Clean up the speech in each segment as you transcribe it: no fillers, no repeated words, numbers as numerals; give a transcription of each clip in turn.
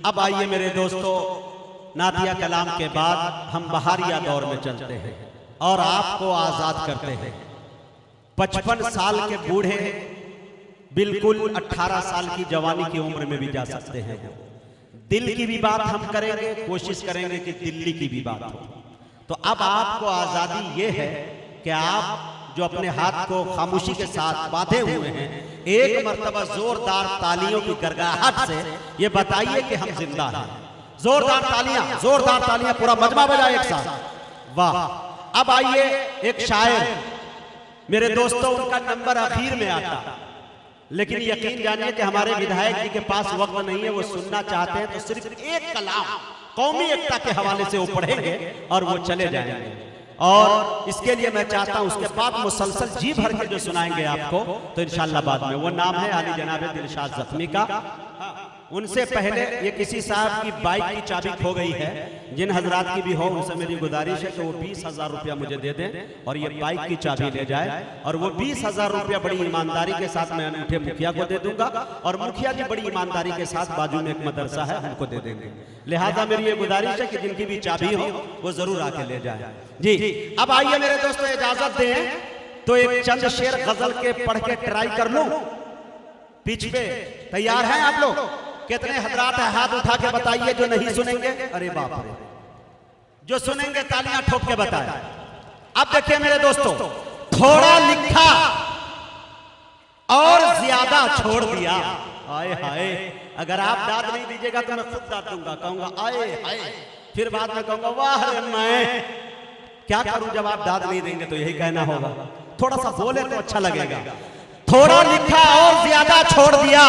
अब आइए मेरे दोस्तों, नातिया कलाम के बाद हम बहारिया दौर में चलते हैं और आपको आजाद करते हैं। 55 साल के बूढ़े बिल्कुल 18 साल की जवानी की उम्र में भी जा सकते हैं। दिल की भी बात हम करेंगे, कोशिश करेंगे कि दिल्ली की भी बात हो। तो अब आपको आजादी ये है कि आप जो अपने हाथ को खामोशी के साथ बांधे हुए हैं, एक मर्तबा जोरदार तालियों की गड़गड़ाहट से ये बताइए कि हम जिंदा हैं। जोरदार तालियां, पूरा मजमा बजाए एक साथ। वाह। अब आइए, एक शायर मेरे दोस्तों, उनका नंबर आखिर में आता, लेकिन यकीन जानिए कि हमारे विधायक जी के पास वक्त नहीं है। वो सुनना चाहते हैं तो सिर्फ एक कलाम कौमी एकता के हवाले से वो पढ़ेंगे और वो चले जाएंगे। और इसके लिए मैं चाहता हूं उसके बाद मुसलसल जी भर के जो सुनाएंगे आपको, तो इंशाअल्लाह बाद में। वो नाम है आली जनाब दिलशाद जख्मी का। उनसे पहले ये किसी साहब की बाइक की चाबी खो गई है, जिन हजरात की भी हो उनसे मेरी गुजारिश है कि वो 20,000 रुपया मुझे दे दें और ये बाइक की चाबी ले जाए। और वो 20,000 रुपया बड़ी ईमानदारी के साथ मैं अनूठे मुखिया को दे दूंगा और मुखिया जी बड़ी ईमानदारी के साथ बाजू में एक मदरसा है उनको दे देंगे। लिहाजा मेरी ये गुजारिश है कि जिनकी भी चाबी हो वो जरूर आके ले जाए जी। अब आइए मेरे दोस्तों, इजाजत दें तो एक चंद शेर गजल के पढ़ के ट्राई कर लूं। पिच पे तैयार हैं आप लोग? कितने हजरात है हाथ उठा के बताइए जो नहीं सुनेंगे। अरे बाप रे, जो सुनेंगे तालियां ठोक के बताए। अब देखिए मेरे दोस्तों, थोड़ा लिखा और ज्यादा छोड़ दिया। आए हाय, अगर आप दाद नहीं दीजिएगा तो मैं खुद दाद दूंगा, कहूंगा आए हाय, फिर बाद में कहूंगा वाह रे मैं क्या करूं। जब आप दाद नहीं देंगे तो यही कहना होगा। थोड़ा सा बोले तो अच्छा लगेगा। थोड़ा लिखा और ज्यादा छोड़ दिया,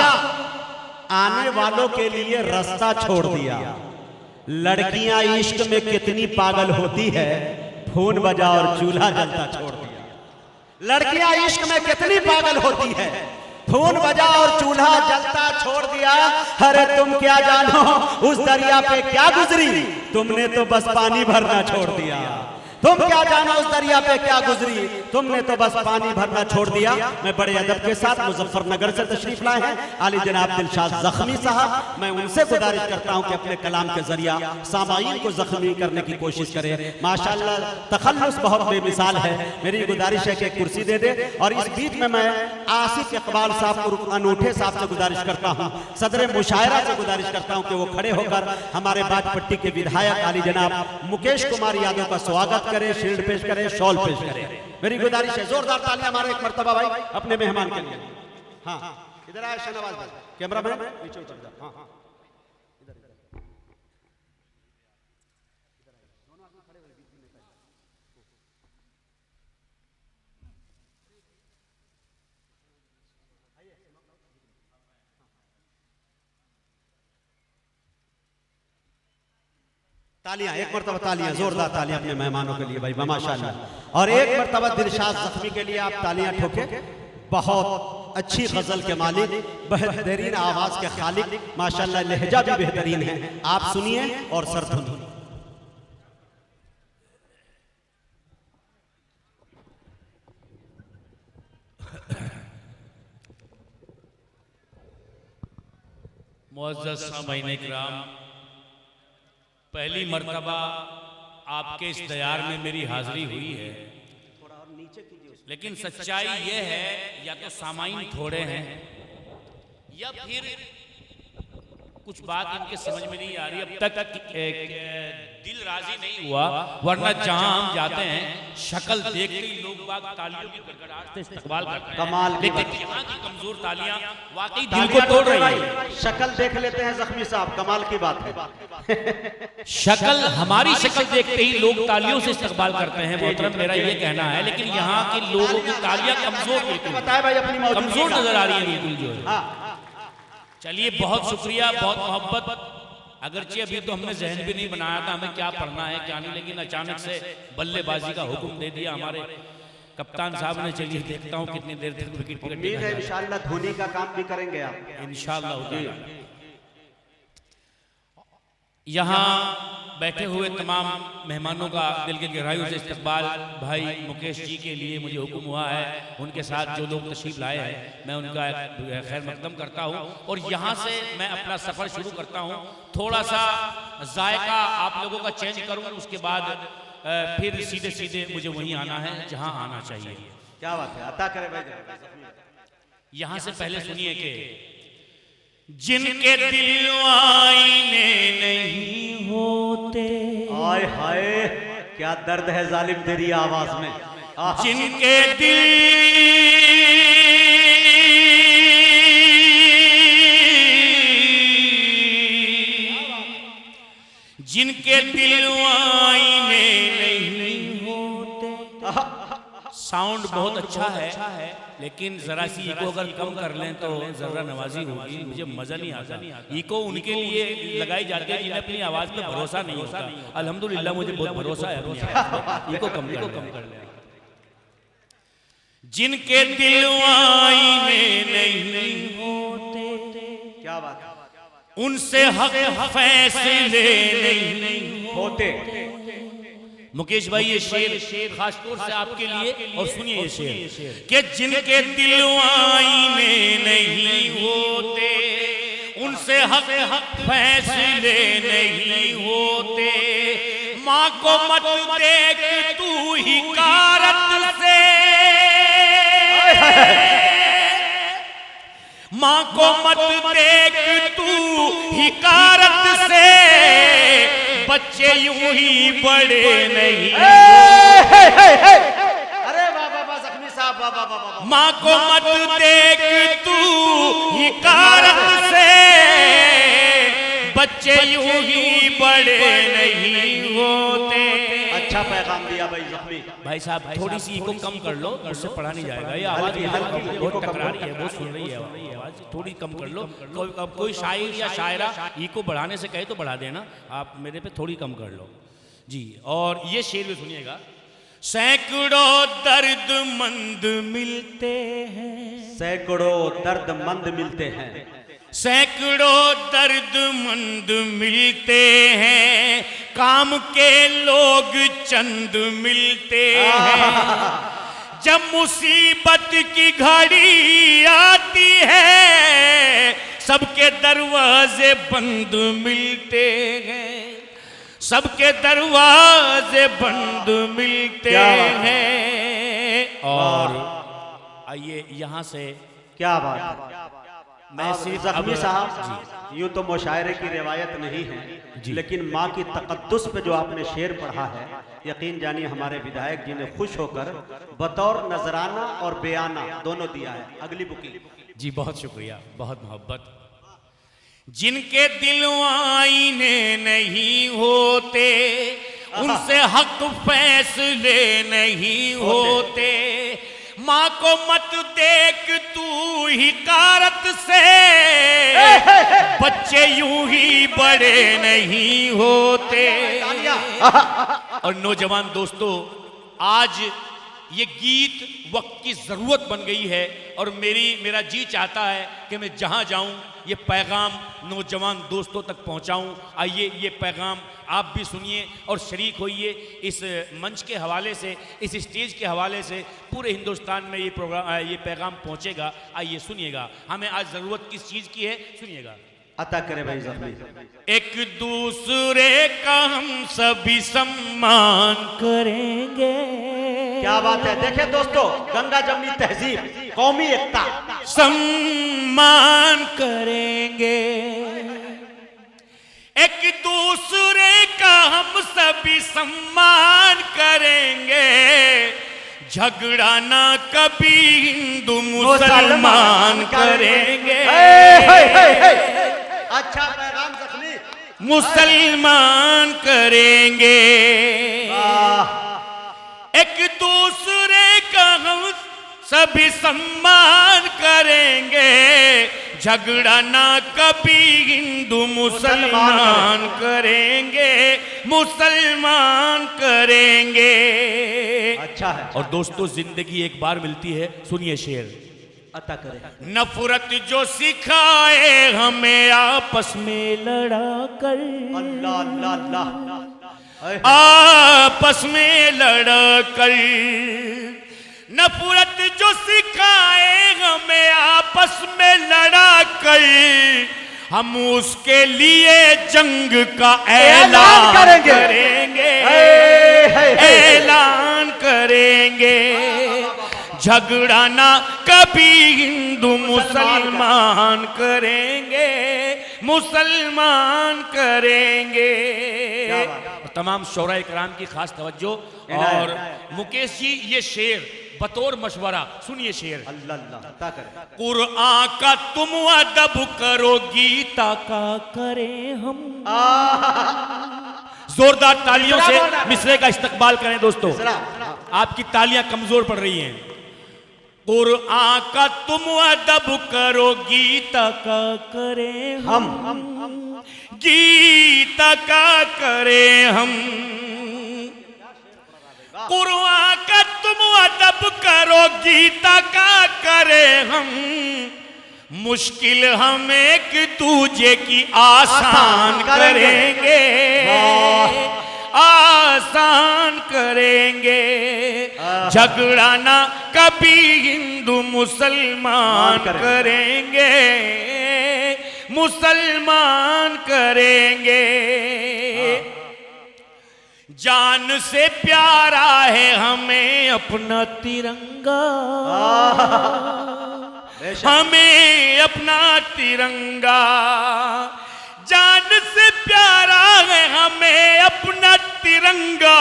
आने वालों के लिए रास्ता छोड़ दिया। लड़कियां इश्क में कितनी पागल होती है, फोन बजा और चूल्हा जलता छोड़ दिया। लड़कियां इश्क में कितनी पागल होती है, फोन बजा और चूल्हा जलता छोड़ दिया। अरे तुम क्या जानो उस दरिया पे क्या गुजरी, तुमने तो बस पानी भरना छोड़ दिया। तुम क्या जानो उस दरिया पे क्या गुजरी, तुमने तो बस पानी भरना छोड़ दिया। मैं बड़े अदब के साथ मुजफ्फरनगर से तशरीफ लाए हैं आली जनाब दिलशाद जख्मी साहब। मैं उनसे गुजारिश करता हूं कि अपने कलाम के जरिया सामाईन को जख्मी करने की कोशिश करें। माशाअल्लाह तखल्लुस बहुत बेमिसाल है। मेरी गुजारिश है कि कुर्सी दे दे। और इस बीच में मैं आसिफ इकबाल साहब अनूठे साहब से गुजारिश करता हूँ, सदर मुशायरा से गुजारिश करता हूँ कि वो खड़े होकर हमारे बाजपट्टी के विधायक आली जनाब मुकेश कुमार यादव का स्वागत करें, शील्ड पेश करें, शॉल पेश करें। मेरी गुजारिश है जोरदार तालियां हमारे एक मर्तबा भाई अपने मेहमान के लिए। हाँ इधर आए शहनवाज भाई, कैमरामैन नीचे उतर जा। हाँ हाँ इधर दोनों आदमी खड़े हुए बीच में। तालियां, एक मर्तबा तालियां, जोरदार तालियां अपने मेहमानों के लिए भाई माशाअल्लाह। और एक मर्तबा दिलशाद जख्मी के लिए आप तालियां ठोके। बहुत अच्छी गजल के मालिक, बेहतरीन आवाज के खालिक, माशाअल्लाह लहजा भी बेहतरीन है। आप सुनिए और सर धुनिए। मुअज़्ज़ज़ सामईन किराम, पहली मर्तबा आपके इस दयार में मेरी हाजिरी हुई है, लेकिन सच्चाई ये है या तो सामाईन थोड़े हैं या फिर कुछ बात इनके समझ में नहीं आ रही। अब तक दिल राजी नहीं हुआ, वरना जहां हम जाते हैं शक्ल देखते ही लोग बाग तालियों की गड़गड़ाहट से इस्तकबाल करते हैं। कमाल, लेकिन यहाँ की कमजोर तालियां वाकई दिल को तोड़ रही है। शक्ल देख लेते हैं जख्मी साहब, कमाल की बात है। शक्ल, हमारी शक्ल देखते ही लोग तालियों से इस्तकबाल करते हैं मोहतरम, मेरा ये कहना है। लेकिन यहाँ के लोगों की तालियां कमजोर, बताए भाई अपनी कमजोर नजर आ रही है बिल्कुल जो है। चलिए बहुत शुक्रिया, बहुत मोहब्बत। अगरचे अभी तो हमने जहन भी नहीं बनाया था हमें क्या पढ़ना है क्या नहीं, लेकिन अचानक से बल्लेबाजी का हुक्म दे दिया हमारे कप्तान साहब ने। चलिए देखता हूँ कितनी देर तक विकेट उम्मीद है इंशाअल्लाह धोनी का काम भी करेंगे आप इंशाअल्लाह। यहाँ बैठे हुए तमाम मेहमानों का दिल के गहराइयों से इस्तकबाल भाई मुकेश जी के लिए मुझे हुक्म हुआ है, उनके साथ जो लोग तशरीफ लाए हैं मैं उनका खैर मकदम करता हूँ और यहाँ से मैं अपना सफ़र शुरू करता हूँ। थोड़ा सा जायका आप लोगों का चेंज करूँ, उसके बाद फिर सीधे सीधे मुझे वहीं आना है जहाँ आना चाहिए। क्या बात है, अता करे भाई। यहाँ से पहले सुनिए कि जिनके दिल आईने नहीं होते, हाय हाय क्या दर्द है जालिम तेरी आवाज में। जिनके दिल जिनके दिल आईने नहीं होते। साउंड बहुत अच्छा है लेकिन जरा सी इको अगर कम कर लें तो जरा नवाजी होगी, मुझे मजा नहीं आता। इको उनके लिए लगाई जाती है जिन्हें अपनी आवाज पे भरोसा नहीं होता। अल्हम्दुलिल्लाह मुझे बहुत भरोसा है अपनी आवाज पे। इको कम कर लें। जिनके दिल आईने नहीं होते, क्या बात है, उनसे हक फैसले नहीं होते। मुकेश भाई ये शेर खास तौर से आपके लिए, और सुनिए ये शेर कि जिनके दिल आईने नहीं होते, उनसे हक फैसले नहीं होते। माँ को मत देख तू हिकारत से, माँ को मत देख तू हिकारत से, बच्चे यूं ही बड़े नहीं। अरे बाबा जख्मी साहब, बाबा माँ को मत देख तू हिकारत से, बच्चे यूं ही बड़े नहीं होते। अच्छा पैगाम दिया भाई जख्मी भाई साहब, थोड़ी सी इको कम कर लो, मुझसे पढ़ा नहीं जाएगा। ये आवाज बहुत टकरा रही है, बहुत सुन रही है आवाज, थोड़ी कम कर लो। कोई शायर या शायरा इको बढ़ाने से कहे तो बढ़ा देना, आप मेरे पे थोड़ी कम कर लो जी। और ये शेर भी सुनिएगा। सैकड़ों दर्दमंद मिलते हैं, सैकड़ों दर्दमंद मिलते हैं, सैकड़ों दर्दमंद मिलते हैं, काम के लोग चंद मिलते हैं। जब मुसीबत की घड़ी आती है, सबके दरवाजे बंद मिलते हैं, सबके दरवाजे बंद मिलते हैं। और आइए यहाँ से, क्या बात है। मैं जख्मी साहब, यूं तो मुशायरे की रिवायत नहीं है, लेकिन माँ की तकद्दुस पे जो आपने शेर पढ़ा है, यकीन जानिए हमारे विधायक जी ने खुश होकर बतौर नजराना और बयाना दोनों दिया है। अगली बुकिंग जी, बहुत शुक्रिया, बहुत मोहब्बत। जिनके दिल आईने नहीं होते, उनसे हक फैसले नहीं होते। माँ को मत देख तू हिकारत से, बच्चे यूं ही बड़े नहीं होते। और नौजवान दोस्तों, आज ये गीत वक्त की ज़रूरत बन गई है और मेरा जी चाहता है कि मैं जहाँ जाऊँ ये पैगाम नौजवान दोस्तों तक पहुँचाऊँ। आइए ये पैगाम आप भी सुनिए और शरीक होइए इस मंच के हवाले से, इस स्टेज के हवाले से। पूरे हिंदुस्तान में ये पैगाम पहुँचेगा। आइए सुनिएगा, हमें आज ज़रूरत किस चीज़ की है, सुनिएगा। अता करे भाई जख्मी। एक दूसरे का हम सभी सम्मान करेंगे। क्या बात है। देखे दोस्तों, गंगा जमनी तहजीब, कौमी एकता, सम्मान करेंगे। एक दूसरे का हम सभी सम्मान करेंगे, झगड़ा ना कभी हिंदू मुसलमान करेंगे। अच्छा पैगाम जख्मी। मुसलमान करेंगे। एक दूसरे का हम सभी सम्मान करेंगे, झगड़ा ना कभी हिंदू मुसलमान करेंगे, मुसलमान करेंगे। अच्छा है। और दोस्तों, जिंदगी एक बार मिलती है, सुनिए शेर। अता करे। नफरत जो सिखाए हमें आपस में लड़ा कर, अल्लाह अल्लाह अल्लाह, आपस में लड़ा कर, नफरत जो सिखाए हमें आपस में लड़ा कर, हम उसके लिए जंग का ऐलान करेंगे, ऐलान करेंगे। झगड़ा ना कभी हिंदू मुसलमान करेंगे, मुसलमान करेंगे। तमाम शोरा इकराम की खास तवज्जो। और मुकेश जी ये शेर बतौर मशवरा सुनिए शेर। अल्लाह अल्लाह करे। कुरआन का तुम अदब करो, गीता का करें हम। जोरदार तालियों से मिसरे का इस्तकबाल करें दोस्तों, आपकी तालियां कमजोर पड़ रही हैं। कुरआन का तुम अदब करो, गीता का करें हम, गीता का करें हम। कुरआन का तुम अदब करो, गीता का करें हम। मुश्किल हम एक दूजे की आसान करेंगे, आसान करेंगे। झगड़ा ना कभी हिंदू मुसलमान करेंगे, मुसलमान करेंगे। जान से प्यारा है हमें अपना तिरंगा, हमें अपना तिरंगा। जान से प्यारा है हमें अपना तिरंगा,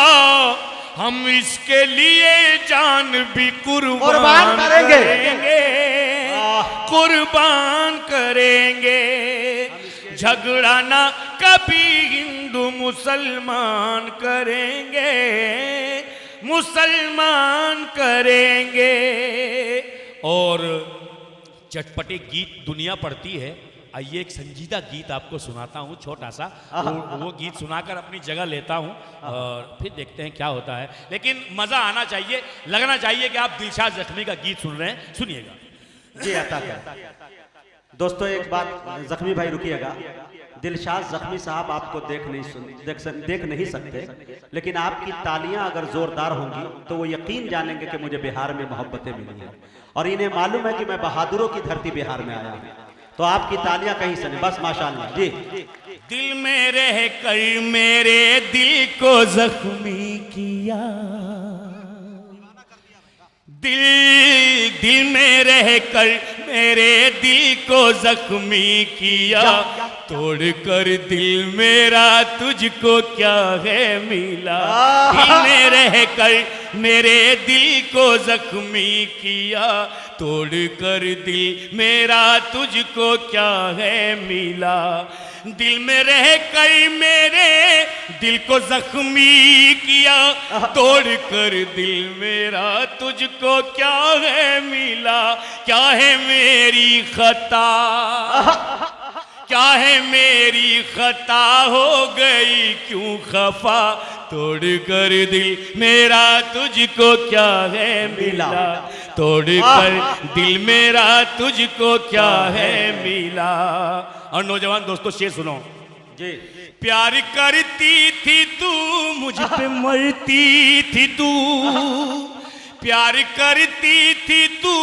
हम इसके लिए जान भी कुर्बान करेंगे, कुर्बान करेंगे। झगड़ा ना कभी हिंदू मुसलमान करेंगे, मुसलमान करेंगे। और चटपटे गीत दुनिया पढ़ती है, आइए एक संजीदा गीत आपको सुनाता हूँ छोटा सा। वो गीत सुनाकर अपनी जगह लेता हूँ और फिर देखते हैं क्या होता है। लेकिन मजा आना चाहिए, लगना चाहिए कि आप दिलशाद जख्मी का गीत सुन रहे हैं। सुनिएगा जी। अता करे। दोस्तों एक बात, जख्मी भाई रुकिएगा। दिलशाद जख्मी साहब आपको देख नहीं सकते, लेकिन आपकी तालियां अगर जोरदार होंगी तो वो यकीन जानेंगे कि मुझे बिहार में मोहब्बतें मिली हैं, और इन्हें मालूम है कि मैं बहादुरों की धरती बिहार में आया हूँ। तो आपकी तालियां कहीं से नहीं, बस माशाअल्लाह जी। दिल में रह कर मेरे दिल को जख्मी किया, दिल में रह कर मेरे दिल को जख्मी किया। तोड़ कर दिल मेरा तुझको क्या है मिला, दिल में रह कर मेरे दिल को जख्मी किया। तोड़ कर दिल मेरा तुझको क्या है मिला। दिल में रह कर मेरे दिल को जख्मी किया, तोड़ कर दिल मेरा तुझको क्या है मिला। क्या है मेरी खता, क्या है मेरी खता, हो गई क्यों खफा। तोड़ कर दिल मेरा तुझको क्या है मिला, तोड़ कर दिल मेरा तुझको क्या है मिला। और नौजवान दोस्तों शेर सुनो जी। प्यार करती थी तू मुझ पे मरती थी तू, प्यार करती थी तू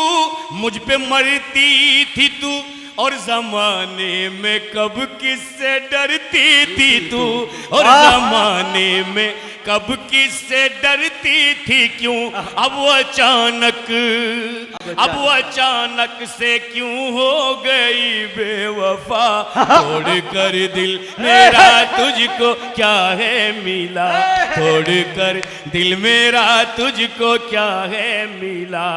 मुझ पे मरती थी तू। और जमाने में कब किससे डरती थी तू, और जमाने में कब किससे डरती थी क्यों। अब वो अचानक से क्यों हो गई बेवफा। तोड़ कर दिल मेरा तुझको क्या है मिला, तोड़ कर दिल मेरा तुझको क्या है मिला।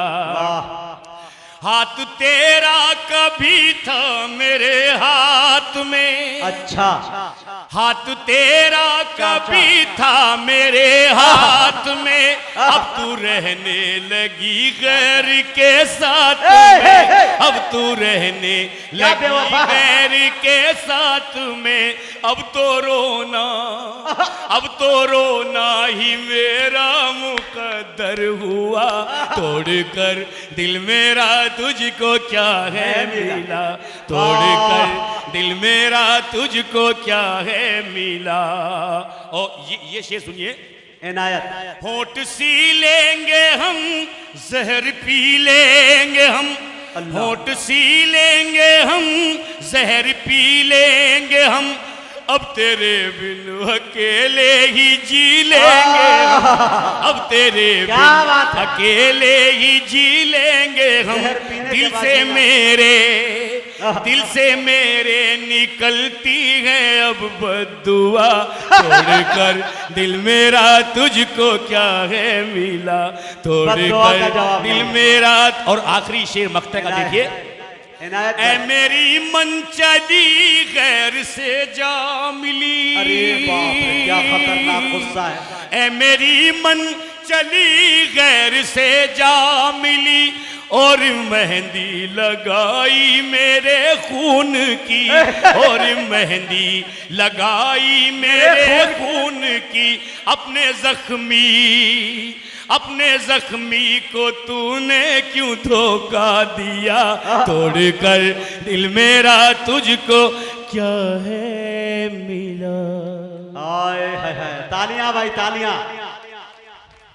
हाथ तेरा कभी था मेरे हाथ में, अच्छा हाथ तेरा कभी था मेरे हाथ में। अब तू रहने लगी गैर के साथ में, अब तू रहने लगी गैर के साथ में। अब तो रोना ही मेरा मुकद्दर हुआ। तोड़ कर दिल मेरा तुझको क्या है मिला, तोड़ कर दिल मेरा तुझको क्या है मिला। और ये शेर सुनिए, इनायत। होठ सी लेंगे हम, जहर पी लेंगे हम, होठ सी लेंगे हम, जहर पी लेंगे हम, अब तेरे बिन अकेले ही जी लेंगे हम, अब तेरे बिन अकेले ही जी लेंगे हम। दिल से मेरे निकलती है अब बद्दुआ, तोड़कर दिल मेरा तुझको क्या है मिला, तोड़कर दिल मेरा। और आखिरी शेर मक्ते का देखिए, ऐ मेरी मन चली गैर से जा मिली। अरे बाप रे, क्या खतरनाक गुस्सा है। ऐ मेरी मन चली गैर से जा मिली, और मेहंदी लगाई मेरे खून की, और मेहंदी लगाई मेरे खून की। अपने जख्मी को तूने क्यों धोखा दिया, तोड़कर दिल मेरा तुझको क्या है मिला। हाय हाय हाय, तालियां भाई तालियां।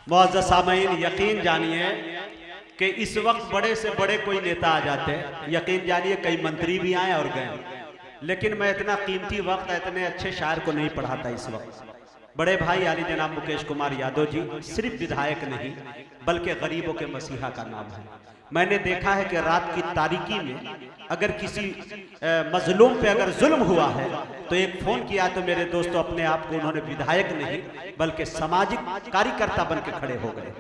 मुअज़्ज़ज़ सामीन, यकीन जानिए कि इस वक्त बड़े से बड़े कोई नेता आ जाते हैं, यकीन जानिए कई मंत्री भी आए और गए, लेकिन मैं इतना कीमती वक्त इतने अच्छे शायर को नहीं पढ़ाता इस वक्त। बड़े भाई आली जनाब मुकेश कुमार यादव जी सिर्फ विधायक नहीं बल्कि गरीबों के मसीहा का नाम है। मैंने देखा है कि रात की तारीकी में अगर किसी मजलूम पे अगर जुल्म हुआ है तो एक फोन किया तो मेरे दोस्तों अपने आप को उन्होंने विधायक नहीं बल्कि सामाजिक कार्यकर्ता बन के खड़े हो गए।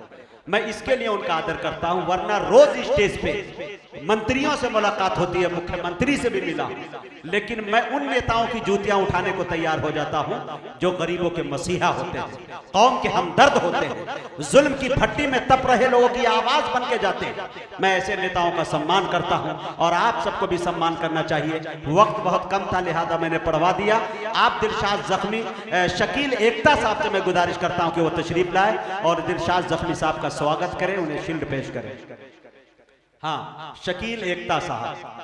मैं इसके लिए उनका आदर करता हूं, वरना रोज स्टेज पे मंत्रियों से मुलाकात होती है, मुख्यमंत्री से भी मिला, लेकिन मैं उन नेताओं की जूतियां उठाने को तैयार हो जाता हूं जो गरीबों के मसीहा होते हैं, कौम के हमदर्द होते हैं, जुल्म की भट्टी में तप रहे लोगों की आवाज बन के जाते हैं। मैं ऐसे नेताओं का सम्मान करता हूं और आप सबको भी सम्मान करना चाहिए। वक्त बहुत कम था लिहाजा मैंने पढ़वा दिया। आप दिलशाद जख्मी शकील एकता साहब से मैं गुजारिश करता हूं कि वो तशरीफ लाए और दिलशाद जख्मी साहब का स्वागत करें, उन्हें शील्ड पेश करें। हाँ, शकील एकता साहब।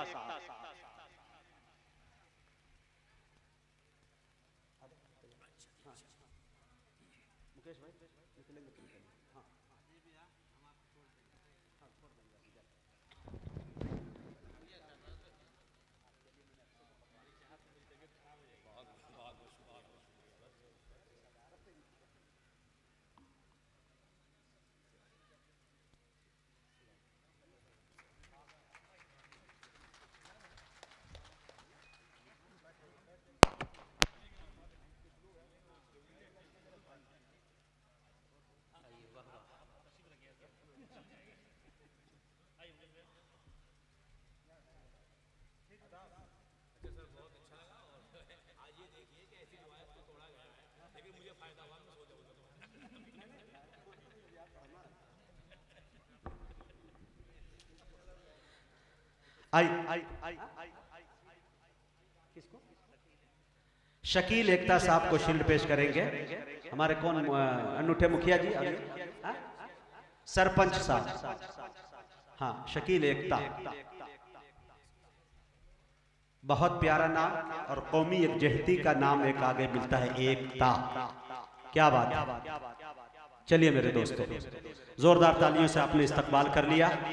किसको? शकील एकता साहब को शील्ड पेश करेंगे। हमारे कौन अनूठे मुखिया जी, सरपंच साहब। हाँ, शकील एकता, बहुत प्यारा नाम और कौमी यकजहती का नाम एक आगे मिलता है, एकता। क्या बात है। चलिए मेरे दोस्तों, जोरदार तालियों से आपने इस्तकबाल कर लिया।